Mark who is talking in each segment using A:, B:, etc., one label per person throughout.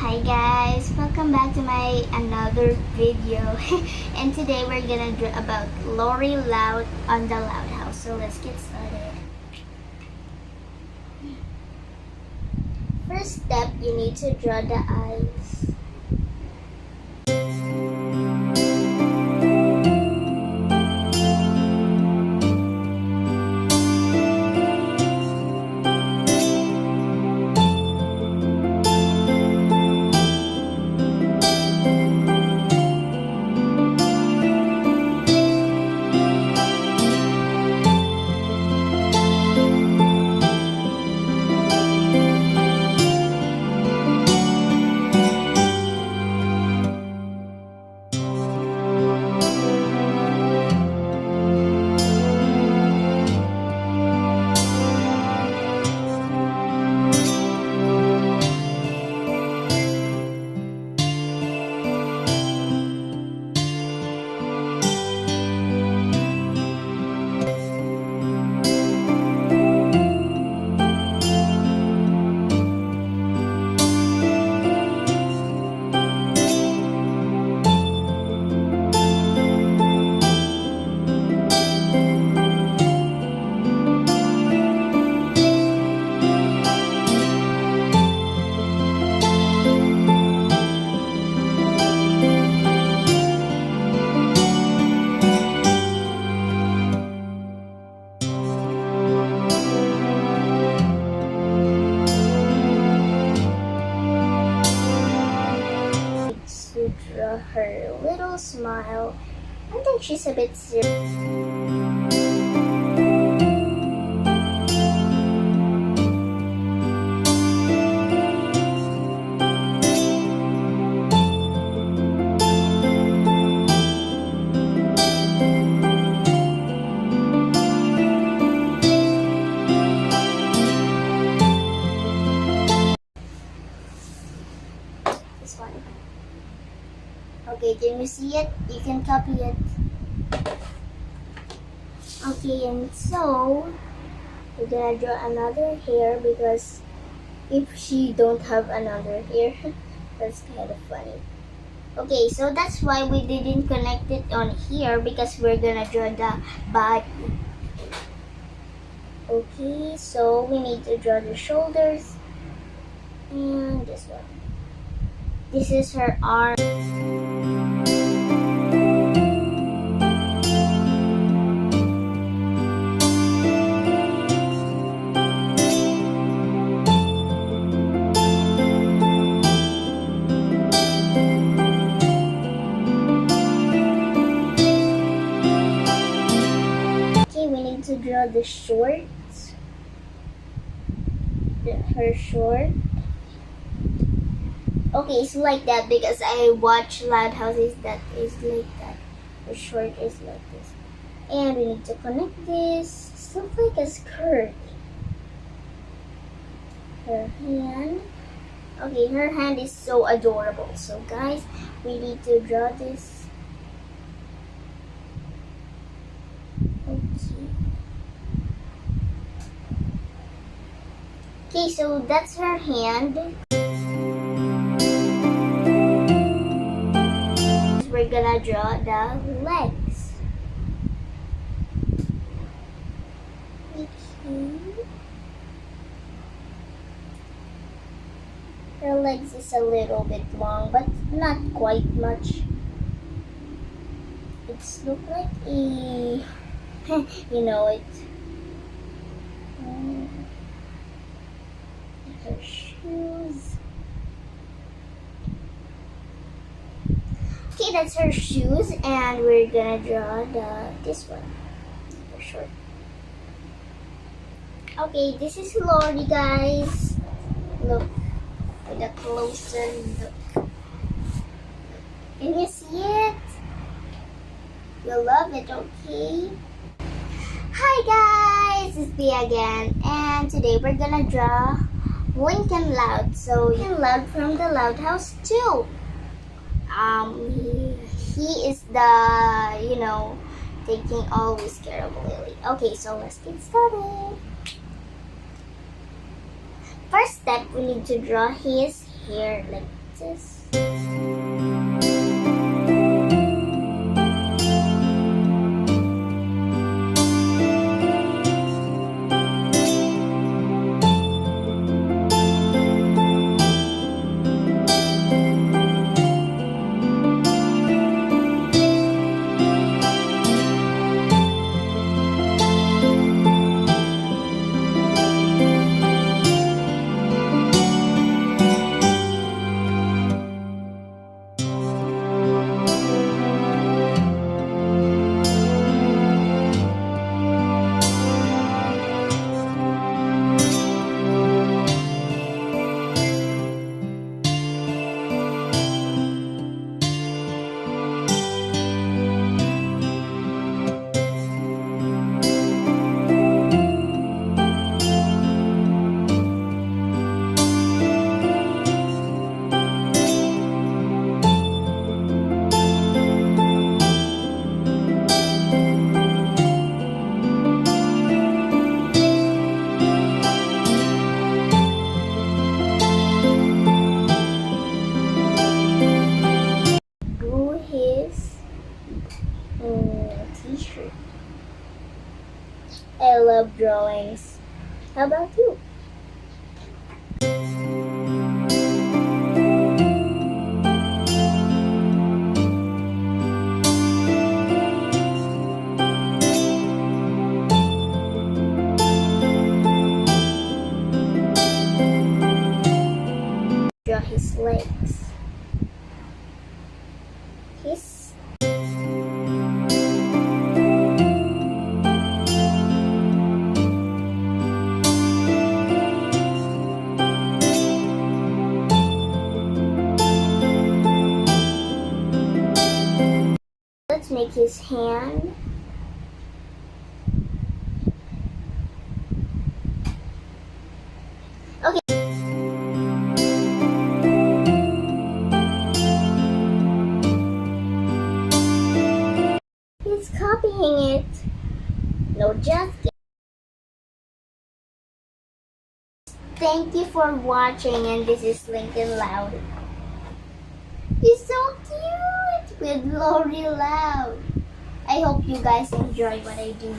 A: Hi guys, welcome back to my another video. And today we're gonna draw about Lori Loud on the Loud House. So let's get started. First step, you need to draw the eyes. To draw her little smile. I think she's a bit serious. This one. Okay, can you see it? You can copy it. Okay, and so we're gonna draw another hair because if she don't have another hair, that's kind of funny. Okay, so that's why we didn't connect it on here because we're gonna draw the body. Okay, so we need to draw the shoulders and this one. This is her arm. To draw the shorts, her short. Okay, it's like that because I watch Loud Houses that is like that. The short is like this, and we need to connect this. It's look like a skirt. Her hand. Okay, her hand is so adorable. So guys, we need to draw this. Okay, so that's her hand. We're gonna draw the legs. Okay. Her legs is a little bit long, but not quite much. It's look like a, you know it. Her shoes. Okay, that's her shoes, and we're gonna draw this one, her short. Okay, this is Lori, guys. Look with a closer look. Can you see it? You'll love it, okay? Hi guys, it's Bea again, and today we're gonna draw Lincoln Loud. So Lincoln Loud from the Loud House too. He is the taking always care of Lily. Okay, so let's get started. First step, we need to draw his hair like princess. Drew his t-shirt. I love drawings. How about you? Draw his legs. His let's make his hand. Okay. He's copying it. No, just kidding. Thank you for watching, and this is Lincoln Loud. He's so cute with Lori Loud. I hope you guys enjoy what I do.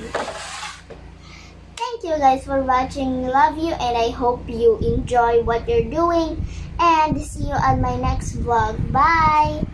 A: Thank you guys for watching. Love you, and I hope you enjoy what you're doing. And see you on my next vlog. Bye!